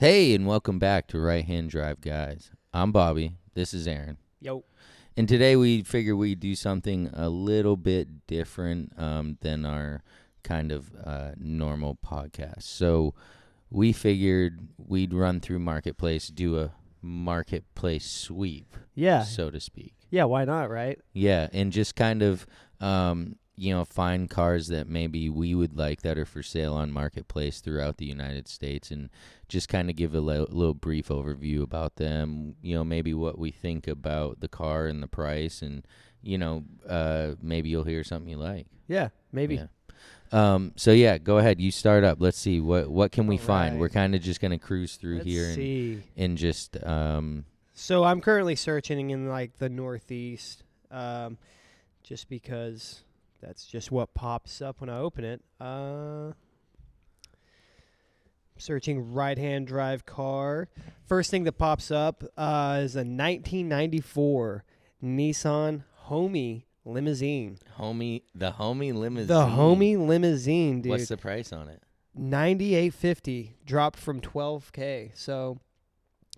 Hey, and welcome back to Right Hand Drive, guys. I'm Bobby. This is Aaron. Yo. And today we figure we'd do something a little bit different than our kind of normal podcast. So we figured we'd run through Marketplace, do a Marketplace sweep, Yeah. so to speak. Yeah, why not, right? Yeah, and just kind of, find cars that maybe we would like that are for sale on Marketplace throughout the United States and just kind of give a little brief overview about them, maybe what we think about the car and the price and, maybe you'll hear something you like. Yeah, maybe. Yeah. Go ahead. You start up. Let's see. What can we All find? right. We're kind of just going to cruise through Let's here see. and just So I'm currently searching in like the Northeast, just because that's just what pops up when I open it. Searching right-hand drive car. First thing that pops up is a 1994 Nissan Homie limousine. the homie limousine. The Homie limousine, dude. What's the price on it? $9,850, dropped from $12K. So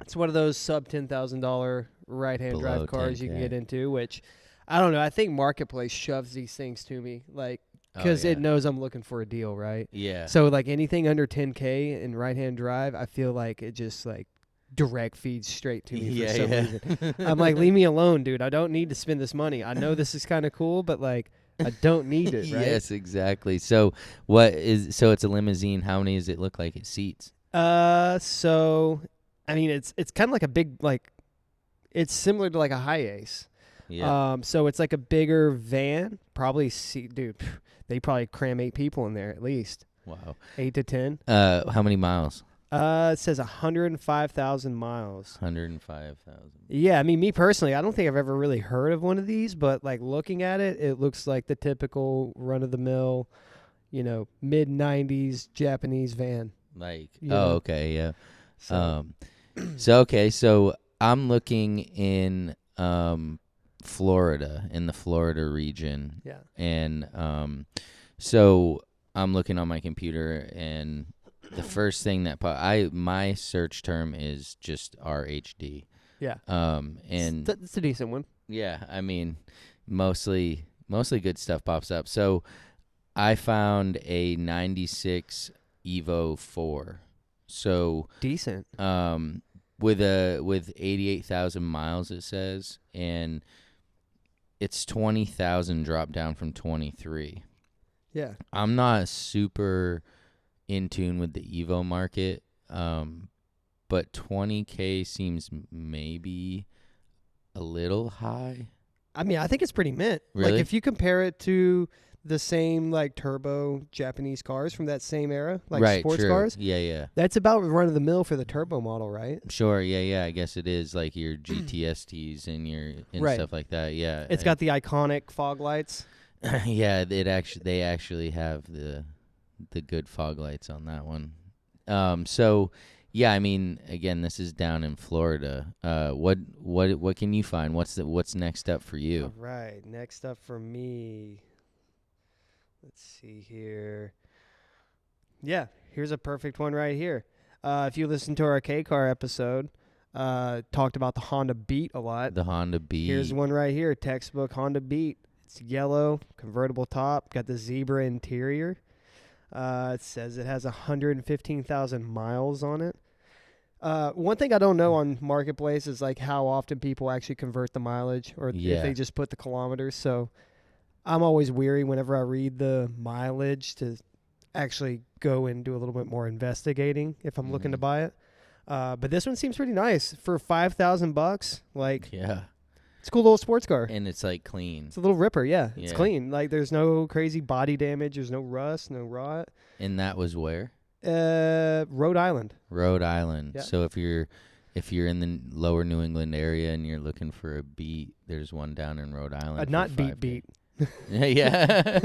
it's one of those sub $10,000 right-hand Below drive cars 10K. you can get into, which I don't know. I think Marketplace shoves these things to me, like, because it knows I'm looking for a deal, right? Yeah. So like anything under 10K in right-hand drive, I feel like it just like direct feeds straight to me for some reason. I'm like, leave me alone, dude. I don't need to spend this money. I know this is kind of cool, but like, I don't need it, right? Yes, exactly. So it's a limousine. How many does it look like it seats? So I mean, it's kind of like a big, like, it's similar to like a High Ace. Yeah. So it's like a bigger van. Probably dude, they probably cram 8 people in there at least. Wow. 8 to 10. How many miles? It says 105,000 miles. 105,000. Yeah, I mean, me personally, I don't think I've ever really heard of one of these, but like looking at it, it looks like the typical run-of-the-mill, mid 90s Japanese van. Like, know? Okay, yeah. So, So I'm looking in Florida, in the Florida region. yeah. And so I'm looking on my computer, and the first thing that my search term is just RHD. Yeah. And It's a decent one. yeah, I mean, mostly good stuff pops up. So I found a 96 Evo 4. So Decent. with 88,000 miles, it says, and it's 20,000 drop down from 23. Yeah. I'm not super in tune with the Evo market, but 20K seems maybe a little high. I mean, I think it's pretty mint. Really? Like, if you compare it to the same, like, turbo Japanese cars from that same era, like right, sports true. cars, Yeah. that's about run-of-the-mill for the turbo model, right? Sure, yeah. I guess it is like your GTSTs and Right. stuff like that. Yeah, It's got the iconic fog lights. yeah. They actually have the good fog lights on that one. So yeah, I mean, again, this is down in Florida. What can you find? What's next up for you? All right, next up for me. Let's see here. Yeah, here's a perfect one right here. If you listen to our K-Car episode, talked about the Honda Beat a lot. The Honda Beat. Here's one right here, textbook Honda Beat. It's yellow, convertible top, got the zebra interior. It says it has 115,000 miles on it. One thing I don't know on Marketplace is like how often people actually convert the mileage or if they just put the kilometers. So I'm always weary whenever I read the mileage to actually go and do a little bit more investigating if I'm looking to buy it. But this one seems pretty nice for $5,000. Like, Yeah. it's a cool little sports car. And it's like clean. It's a little ripper, yeah. It's Yeah. clean. Like, there's no crazy body damage. There's no rust, no rot. And that was where? Rhode Island. Rhode Island. Yeah. So if you're in the lower New England area and you're looking for a Beat, there's one down in Rhode Island. Not Beat. Yeah.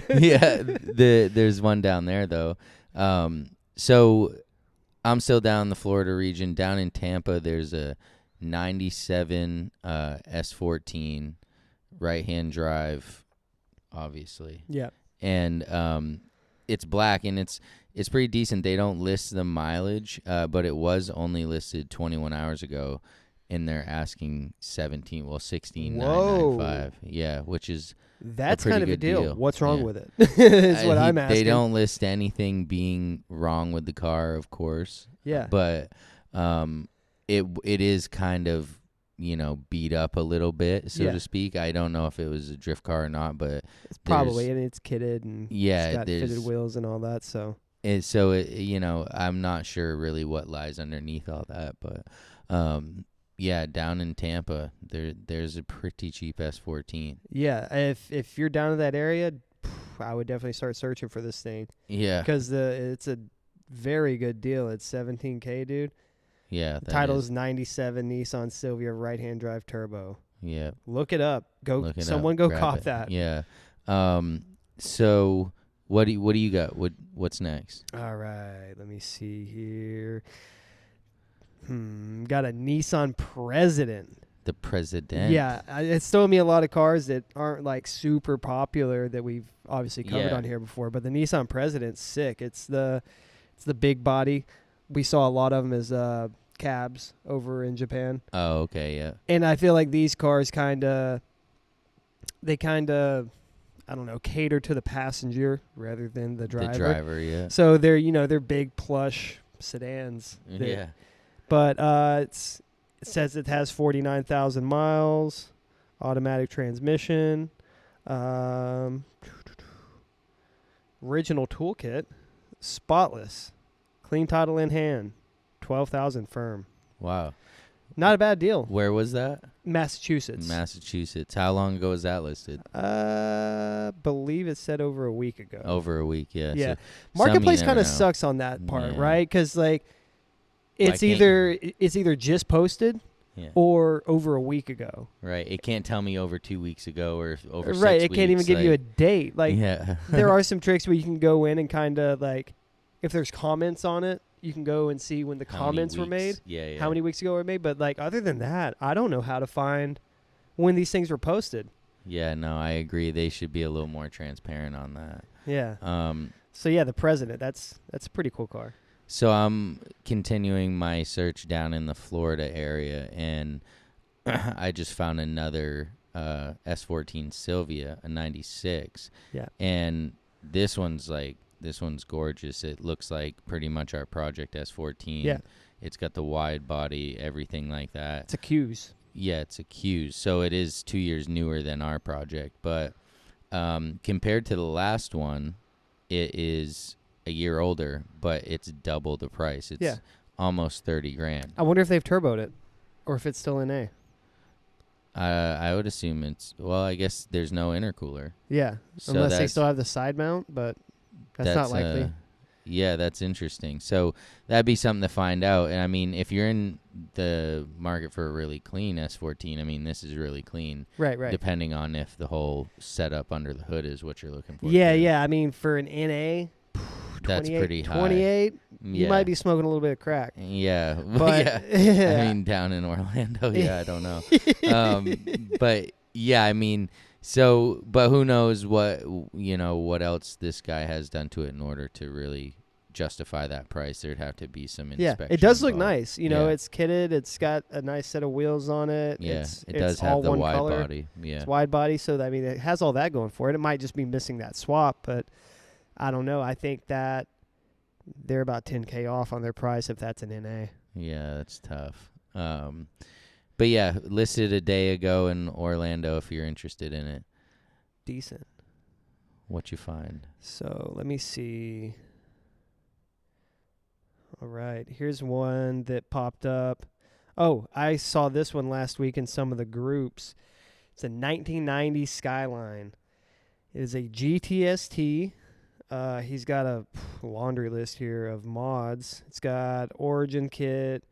Yeah. There's one down there though. So I'm still down in the Florida region. Down in Tampa, there's a 97 S14 right-hand drive, obviously. Yeah. And it's black, and it's pretty decent. They don't list the mileage, but it was only listed 21 hours ago, and they're asking 16,995. Yeah, which is That's pretty kind of a good deal. What's wrong Yeah. with it? Is what I'm asking. They don't list anything being wrong with the car, of course. Yeah. But it is kind of, beat up a little bit, so to speak. I don't know if it was a drift car or not, but it's probably, and it's kitted, and yeah, it's got fitted wheels and all that. So I'm not sure really what lies underneath all that, but yeah, down in Tampa, there's a pretty cheap S14. Yeah, if you're down in that area, I would definitely start searching for this thing. Yeah, because it's a very good deal. It's $17,000, dude. Yeah, the title is 97 Nissan Silvia right-hand drive turbo. Yeah, look it up. Someone go cop that. Yeah. So what do you got? What's next? All right, let me see here. Got a Nissan President. The President. Yeah, it's throwing me a lot of cars that aren't like super popular that we've obviously covered on here before. But the Nissan President's sick. It's the big body. We saw a lot of them as cabs over in Japan. Oh, okay, yeah. And I feel like these cars kind of, I don't know, cater to the passenger rather than the driver. The driver, yeah. So they're big plush sedans. Yeah. But it says it has 49,000 miles, automatic transmission, original toolkit, spotless, clean title in hand, 12,000 firm. Wow. Not a bad deal. Where was that? Massachusetts. How long ago was that listed? Believe it said over a week ago. Over a week, yeah. Yeah. So Marketplace kind of sucks on that part, right? Because like it's either just posted or over a week ago. Right. It can't tell me over 2 weeks ago or over 6 weeks. Right. It can't even give you a date. Like there are some tricks where you can go in and kind of like if there's comments on it, you can go and see when the comments were made. Yeah. How many weeks ago were made. But like other than that, I don't know how to find when these things were posted. Yeah, no, I agree. They should be a little more transparent on that. Yeah. So yeah, the President, that's a pretty cool car. So I'm continuing my search down in the Florida area, and I just found another S14 Silvia, a 96. Yeah. And this one's gorgeous. It looks like pretty much our Project S14. Yeah. It's got the wide body, everything like that. It's a Q's. Yeah, it's a Q's. So it is 2 years newer than our project. But compared to the last one, it is a year older, but it's double the price. It's almost $30,000. I wonder if they've turboed it or if it's still in A. I would assume I guess there's no intercooler. Yeah, so unless they still have the side mount, but that's not likely. Yeah, that's interesting. So that'd be something to find out. And I mean, if you're in the market for a really clean S14, I mean, this is really clean. Right. Depending on if the whole setup under the hood is what you're looking for. Yeah. I mean, for an NA, that's pretty high. 28, you might be smoking a little bit of crack. Yeah. But, I mean, down in Orlando, I don't know. But yeah, I mean, but who knows what else this guy has done to it in order to really justify that price. There'd have to be some inspection. Yeah, it does look involved. nice. It's kitted. It's got a nice set of wheels on it. Yeah, it it's does have the one wide color. body. Yeah. It's wide body, so I mean, it has all that going for it. It might just be missing that swap, but I don't know. I think that they're about $10,000 off on their price if that's an NA. Yeah, that's tough. But yeah, listed a day ago in Orlando if you're interested in it. Decent. What you find? So let me see. All right, here's one that popped up. Oh, I saw this one last week in some of the groups. It's a 1990 Skyline. It is a GTST. He's got a laundry list here of mods. It's got Origin kit,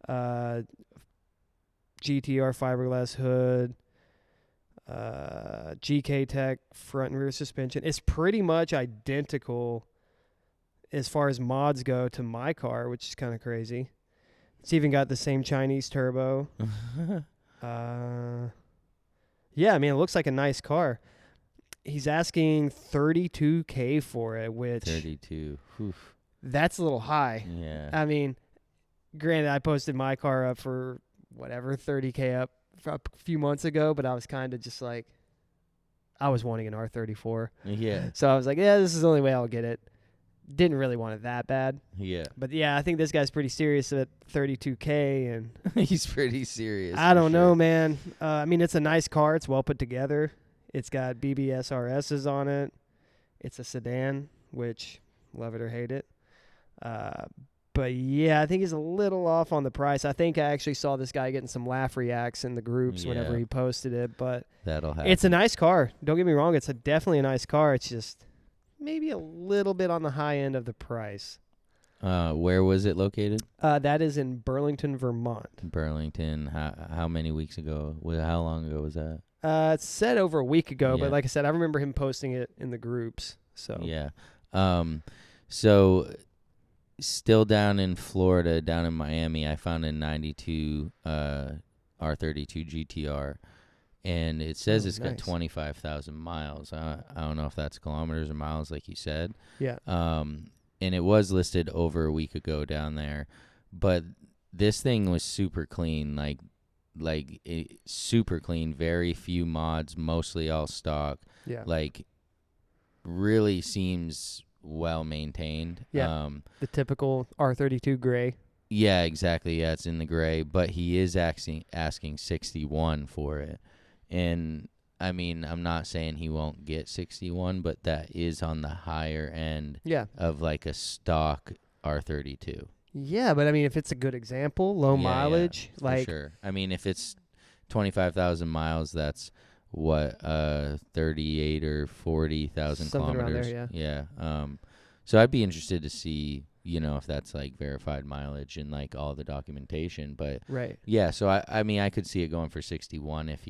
GTR fiberglass hood, GK Tech front and rear suspension. It's pretty much identical as far as mods go to my car, which is kind of crazy. It's even got the same Chinese turbo. Yeah, I mean, it looks like a nice car. He's asking $32K for it, which 32. Oof. that's a little high. Yeah. I mean, granted, I posted my car up for whatever, $30K up a few months ago, but I was kind of just like, I was wanting an R34. Yeah. So I was like, yeah, this is the only way I'll get it. Didn't really want it that bad. Yeah. But yeah, I think this guy's pretty serious at $32K. And He's pretty serious. I don't for know, sure. man. I mean, it's a nice car. It's well put together. It's got BBSRSs on it. It's a sedan, which love it or hate it. But yeah, I think he's a little off on the price. I think I actually saw this guy getting some laugh reacts in the groups whenever Yeah. he posted it. But That'll happen. it's a nice car. Don't get me wrong. It's definitely a nice car. It's just maybe a little bit on the high end of the price. Where was it located? That is in Burlington, Vermont. Burlington. How many weeks ago? How long ago was that? It's said over a week ago, Yeah. but like I said, I remember him posting it in the groups. So Yeah. So still down in Florida, down in Miami, I found a 92 R32 GTR, and it says it's got nice. 25,000 miles. I don't know if that's kilometers or miles, like you said. yeah, And it was listed over a week ago down there, but this thing was super clean, super clean, very few mods, mostly all stock. yeah. Like, really seems well maintained. Yeah. The typical R32 gray. Yeah, exactly. Yeah, it's in the gray, but he is asking 61 for it. And I mean, I'm not saying he won't get 61, but that is on the higher end Yeah. of like a stock R32. Yeah, but I mean, if it's a good example, low Yeah, mileage, for like sure. I mean, if it's 25,000 miles, that's what 38 or 40,000 Something around kilometers. there, Yeah. So I'd be interested to see, if that's like verified mileage and like all the documentation. But right. yeah, so I mean, I could see it going for 61 if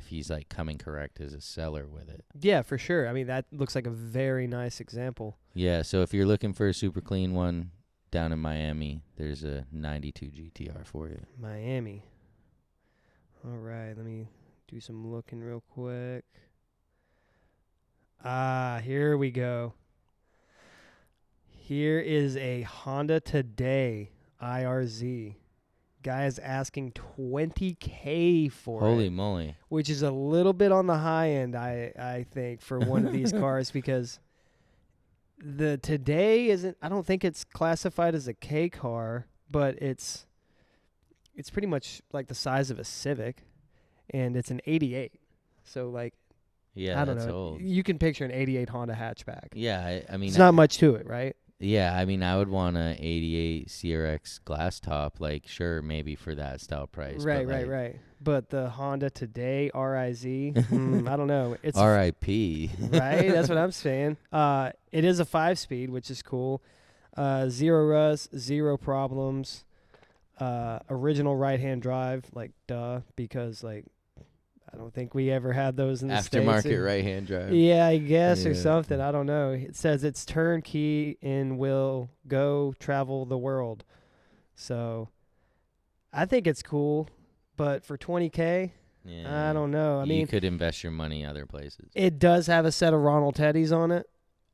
he's like coming correct as a seller with it. Yeah, for sure. I mean, that looks like a very nice example. Yeah. So if you're looking for a super clean one down in Miami, there's a 92 GTR for you. Miami. All right, let me do some looking real quick. Here we go. Here is a Honda Today IRZ. Guy is asking $20K for Holy it, moly. which is a little bit on the high end, I think, for one of these cars, because the Today isn't. I don't think it's classified as a K car, but it's pretty much like the size of a Civic, and it's an '88. So like, Yeah, I don't that's know. old. You can picture an '88 Honda hatchback. Yeah, I mean, It's not much to it, right? yeah, I mean, I would want a 88 CRX glass top, like, sure, maybe for that style price. Right, but right. But the Honda Today RIZ, I don't know. It's R.I.P. right. That's what I'm saying. It is a 5-speed, which is cool. Zero rust, zero problems. Original right-hand drive, like duh, because like I don't think we ever had those in the States. Aftermarket right-hand drive. Yeah, I guess, or Yeah. something. I don't know. It says it's turnkey and will go travel the world. So I think it's cool, but for $20K, Yeah. I don't know. I you mean, could invest your money other places. it does have a set of Ronald Teddies on it.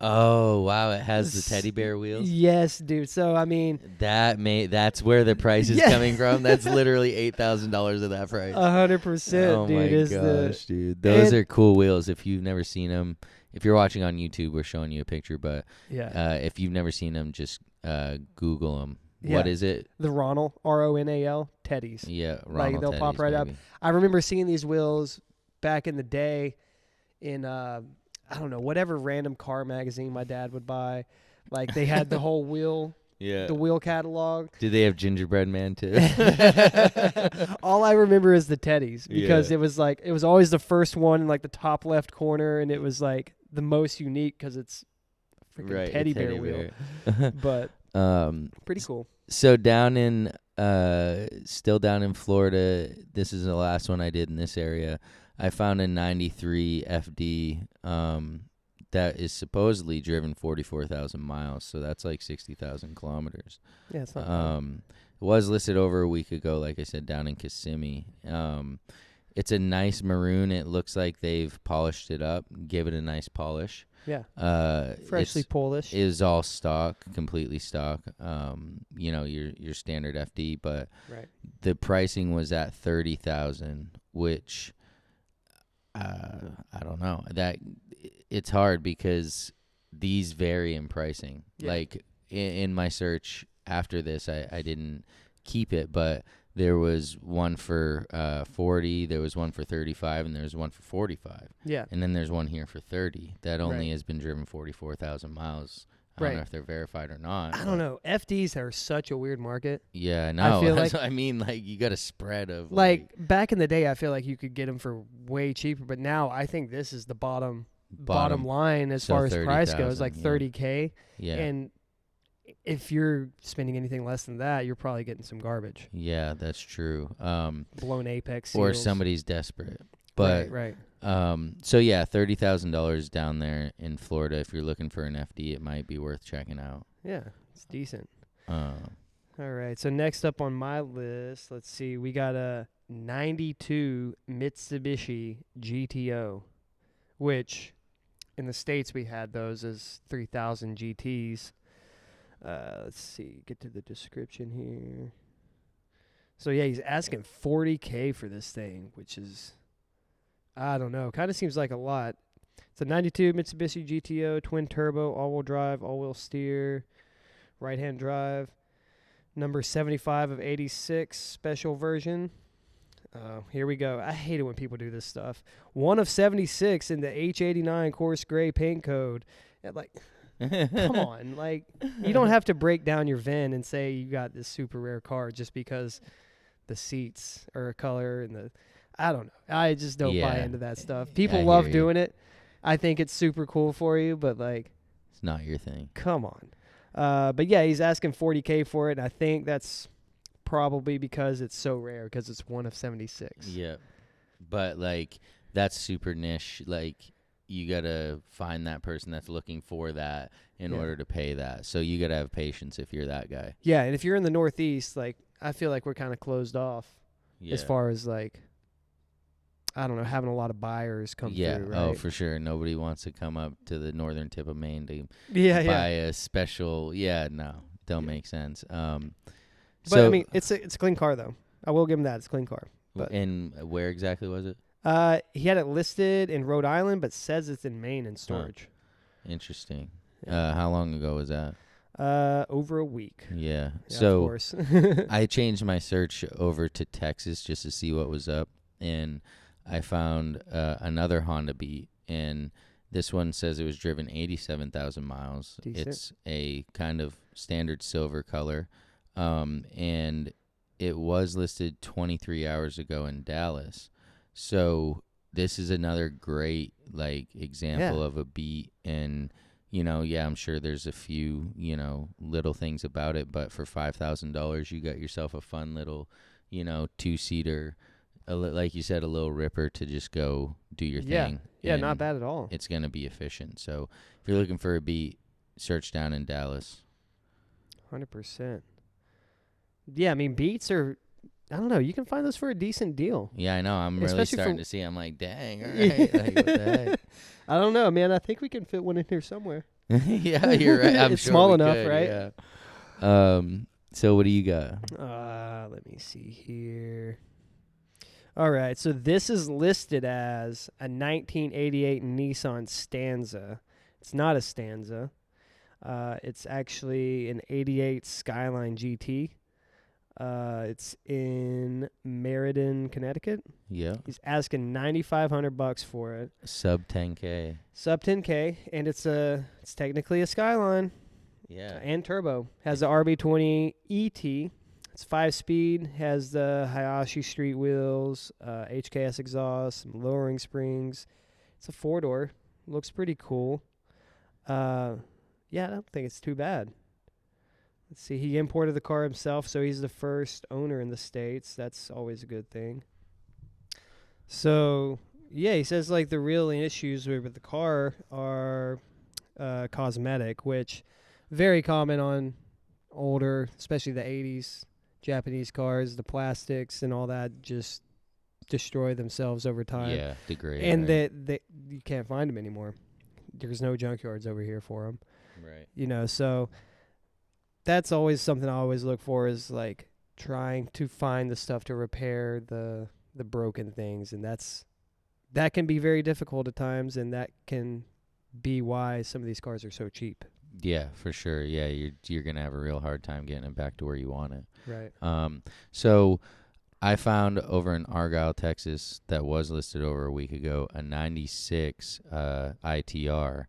Oh, wow, it has the teddy bear wheels? Yes, dude. So I mean, That's where the price is Yeah. coming from. That's literally $8,000 of that price. 100%, Oh dude. my Is gosh, dude. Those and- are cool wheels. If you've never seen them, if you're watching on YouTube, we're showing you a picture, but yeah, if you've never seen them, just Google them. Yeah. What is it? the Ronald RONAL Teddies. Yeah, Like, Ronald they'll pop Teddy's, right up. maybe. I remember seeing these wheels back in the day in I don't know, whatever random car magazine my dad would buy. Like they had the whole wheel, Yeah. the wheel catalog. Did they have Gingerbread Man too? All I remember is the Teddies because Yeah. it was always the first one in like the top left corner, and it was like the most unique because it's a freaking Right, a teddy bear wheel. bear. But pretty cool. So still down in Florida, this is the last one I did in this area. I found a 93 FD that is supposedly driven 44,000 miles, so that's like 60,000 kilometers. Yeah, it's not bad. It was listed over a week ago, like I said, down in Kissimmee. It's a nice maroon. It looks like they've polished it up, gave it a nice polish. Yeah. Freshly It's polished. is all stock, completely stock. Your standard FD, but Right. the pricing was at 30,000, which I don't know. That it's hard because these vary in pricing. Yeah. Like in my search after this, I didn't keep it, but there was one for 40, there was one for 35, and there was one for 45. Yeah. And then there's one here for 30 that only Right. has been driven 44,000 miles. I Right. don't know if they're verified or not. I don't know. FDs are such a weird market. Yeah, no. feel That's like- what I mean, like, you got a spread of Like back in the day, I feel like you could get them for way cheaper, but now I think this is the bottom line as So far as price goes, 30,000, like yeah. 30K. yeah. And if you're spending anything less than that, you're probably getting some garbage. Yeah, that's true. Blown Apex Or seals. somebody's desperate. But right. so yeah, $30,000 down there in Florida. If you're looking for an FD, it might be worth checking out. Yeah, it's decent. Uh, All right, so next up on my list, let's see, we got a 92 Mitsubishi GTO, which in the States we had those as 3000 GTs. Let's see, get to the description here. So yeah, he's asking 40K for this thing, which is, I don't know, kind of seems like a lot. It's a 92 Mitsubishi GTO, twin turbo, all-wheel drive, all-wheel steer, right-hand drive. Number 75 of 86, special version. Here we go. I hate it when people do this stuff. 1 of 76 in the H89 coarse gray paint code. Yeah, like, come on. Like, you don't have to break down your VIN and say you got this super rare car just because the seats are a color and the... I don't know. I just don't buy into that stuff. People love doing it. I think it's super cool for you, but, like... It's not your thing. Come on. But yeah, he's asking 40K for it. And I think that's probably because it's so rare, because it's 1 of 76. Yeah. But, like, that's super niche. Like, you got to find that person that's looking for that in order to pay that. So you got to have patience if you're that guy. Yeah, and if you're in the Northeast, like, I feel like we're kind of closed off as far as, like, I don't know, having a lot of buyers come through, right? Oh, for sure. Nobody wants to come up to the northern tip of Maine to buy a special. Yeah, no, don't make sense. But I mean, it's a clean car though. I will give him that. It's a clean car. But and where exactly was it? He had it listed in Rhode Island, but says it's in Maine in storage. Interesting. Yeah. How long ago was that? Over a week. Yeah. Of So course. I changed my search over to Texas just to see what was up, and I found another Honda Beat, and this one says it was driven 87,000 miles. Decent. It's a kind of standard silver color, and it was listed 23 hours ago in Dallas. So this is another great example of a Beat, and I'm sure there's a few little things about it, but for $5,000 you got yourself a fun little 2-seater. Like you said, a little ripper to just go do your thing. Yeah, not bad at all. It's going to be efficient. So if you're looking for a Beat, search down in Dallas. 100%. Yeah, I mean, Beats are, I don't know, you can find those for a decent deal. Yeah, I know. I'm really Especially starting to see. I'm like, dang, all right. Like, what the heck? I don't know, man. I think we can fit one in here somewhere. Yeah, you're right. I'm It's sure small we enough, could, right? Yeah. So what do you got? Let me see here. All right, so this is listed as a 1988 Nissan Stanza. It's not a Stanza. It's actually an 88 Skyline GT. It's in Meriden, Connecticut. Yeah. He's asking $9,500 for it. Sub 10K. Sub 10K, and it's technically a Skyline. Yeah. And turbo. Has the RB20 ET. It's 5-speed. Has the Hayashi street wheels, HKS exhaust, some lowering springs. It's a 4-door. Looks pretty cool. Yeah, I don't think it's too bad. Let's see. He imported the car himself, so he's the first owner in the States. That's always a good thing. So, yeah, he says the real issues with the car are cosmetic, which very common on older, especially the 80s Japanese cars. The plastics and all that just destroy themselves over time. Yeah, degrade. And right? they you can't find them anymore. There's no junkyards over here for them. Right. So that's always something I always look for, is like trying to find the stuff to repair the broken things, and that can be very difficult at times, and that can be why some of these cars are so cheap. Yeah, for sure. Yeah, you're gonna have a real hard time getting it back to where you want it. Right. So I found over in Argyle, Texas, that was listed over a week ago, a '96 ITR,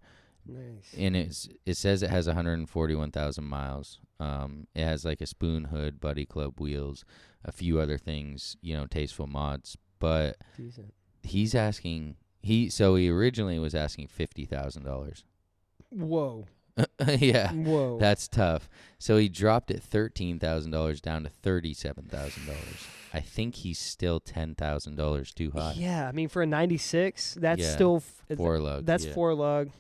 Nice. and it says it has 141,000 miles. It has like a spoon hood, Buddy Club wheels, a few other things, tasteful mods. But Decent. he's asking he originally was asking $50,000. Whoa. Yeah, Whoa. that's tough. So he dropped it $13,000 down to $37,000. I think he's still $10,000 too high. Yeah, I mean, for a 96, that's Yeah. still Four lug. That's yeah. 4 lug.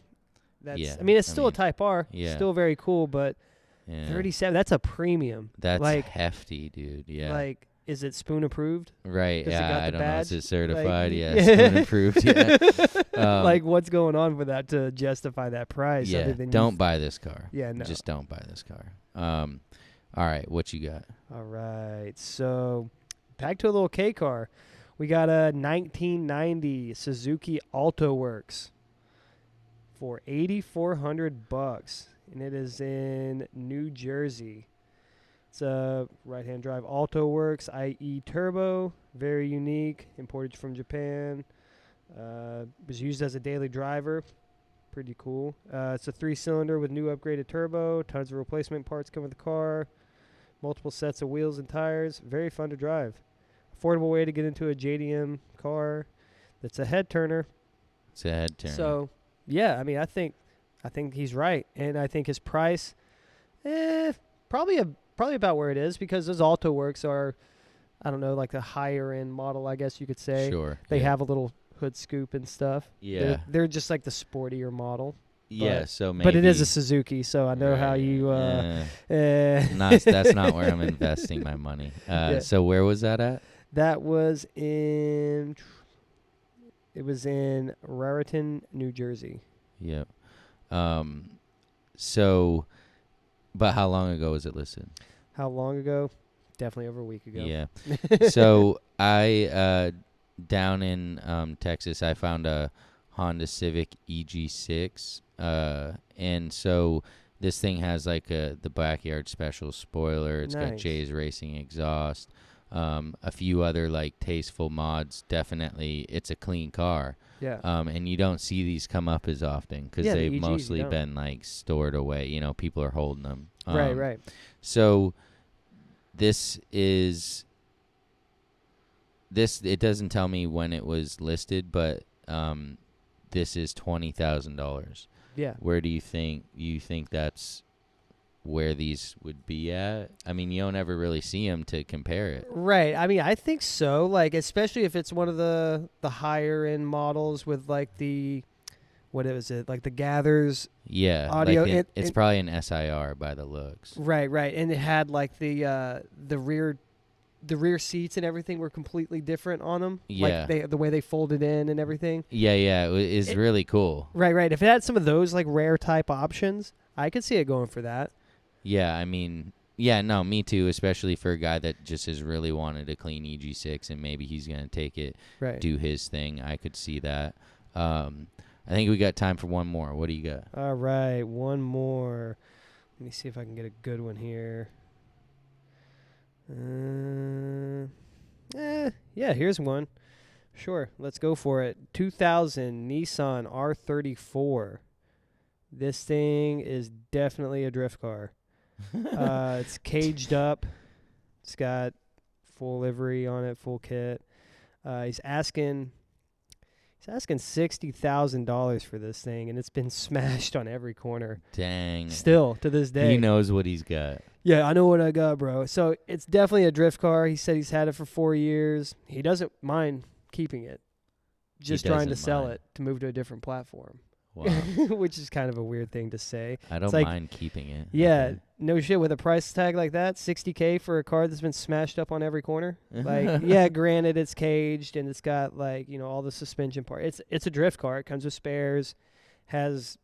That's Yeah, I mean, it's I still mean, a Type R. yeah. Still very cool, but Yeah. 37, that's a premium. That's like hefty, dude. Yeah. Like, is it spoon approved? Right. Does it got Yeah. the I don't know. Is badge? it certified? Like- Yeah. Spoon approved. Yeah. Like, what's going on with that to justify that price? Yeah. Other than Don't buy this car. Yeah, no. Just don't buy this car. All right. What you got? All right. So, back to a little K car. We got a 1990 Suzuki Alto Works for $8,400, and it is in New Jersey. It's a right-hand drive Alto Works IE Turbo, very unique, imported from Japan. Was used as a daily driver. Pretty cool. It's a 3-cylinder with new upgraded turbo. Tons of replacement parts come with the car. Multiple sets of wheels and tires. Very fun to drive. Affordable way to get into a JDM car that's a head turner. It's a head turn. So, yeah, I mean, I think he's right, and I think his price, probably about where it is, because those Alto Works are, I don't know, like the higher end model, I guess you could say. Sure. They yeah. have a little hood scoop and stuff. Yeah. They're just like the sportier model. Yeah. but- So maybe. But it is a Suzuki, so I know how Right, you. That's not where I'm investing my money. Yeah. So where was that at? That was in. It was in Raritan, New Jersey. Yep. So, but how long ago was it listed? How long ago? Definitely over a week ago. Yeah. So I down in Texas, I found a Honda Civic EG6, and so this thing has like the backyard special spoiler. It's got Nice. Jay's Racing exhaust, a few other like tasteful mods. Definitely, it's a clean car. Yeah. And you don't see these come up as often because Yeah, the they've EGs, you mostly don't. been like stored away. People are holding them. Right. So this it doesn't tell me when it was listed, but this is $20,000. Yeah. Where do you think that's where these would be at? I mean, you don't ever really see them to compare it. Right. I mean, I think so. Like, especially if it's one of the higher end models with like the, what is it? Like the Gathers. Yeah, Audio, like it's probably an SIR by the looks. Right. And it had like the rear seats and everything were completely different on them. Yeah. Like the way they folded in and everything. Yeah, it's really cool. Right. If it had some of those like rare type options, I could see it going for that. Yeah, I mean, yeah, no, me too, especially for a guy that just has really wanted a clean EG6 and maybe he's going to take it, Right. do his thing. I could see that. I think we got time for one more. What do you got? All right, one more. Let me see if I can get a good one here. Yeah, here's one. Sure, let's go for it. 2000 Nissan R34. This thing is definitely a drift car. It's caged up. It's got full livery on it, full kit. He's asking $60,000 for this thing, and it's been smashed on every corner. Dang. Still to this day. He knows what he's got. Yeah, I know what I got, bro. So it's definitely a drift car. He said he's had it for 4 years. He doesn't mind keeping it. Just trying to doesn't sell mind. it to move to a different platform. Wow. Which is kind of a weird thing to say. I don't like- mind keeping it. Yeah, no shit, with a price tag like that, $60K for a car that's been smashed up on every corner. Like, yeah, granted it's caged and it's got like, all the suspension part. It's a drift car. It comes with spares, has,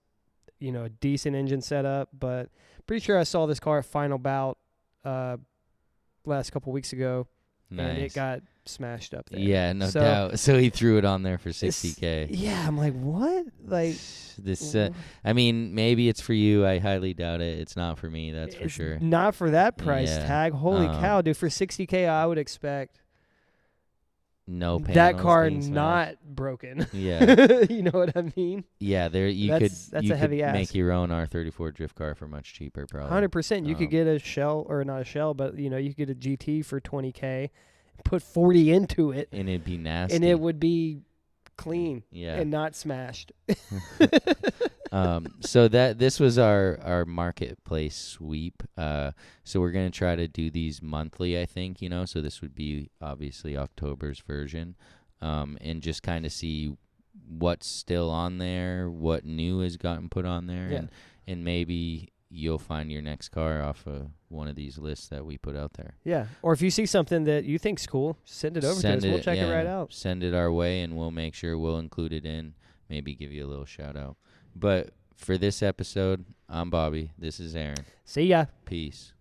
a decent engine setup, but pretty sure I saw this car at Final Bout last couple weeks ago. Nice. And it got smashed up there. Yeah, no doubt. So he threw it on there for $60K. Yeah, I'm like, what? Like this. I mean, maybe it's for you. I highly doubt it. It's not for me. That's for sure. Not for that price Yeah. tag. Holy cow, dude! For $60K, I would expect no panels that car being smashed. not broken. Yeah. You know what I mean? Yeah, there That's a heavy ask. make your own R34 drift car for much cheaper, probably. 100%. You could get a shell, or not a shell, but you could get a GT for $20K, put 40 into it, and it'd be nasty. and it would be clean, yeah, and not smashed. So this was our marketplace sweep. So we're gonna try to do these monthly, I think. So this would be obviously October's version, and just kind of see what's still on there, what new has gotten put on there, and maybe you'll find your next car off of one of these lists that we put out there. Yeah, or if you see something that you think's cool, send it over to us. We'll check it right out. Send it our way, and we'll make sure we'll include it in. Maybe give you a little shout out. But for this episode, I'm Bobby. This is Aaron. See ya. Peace.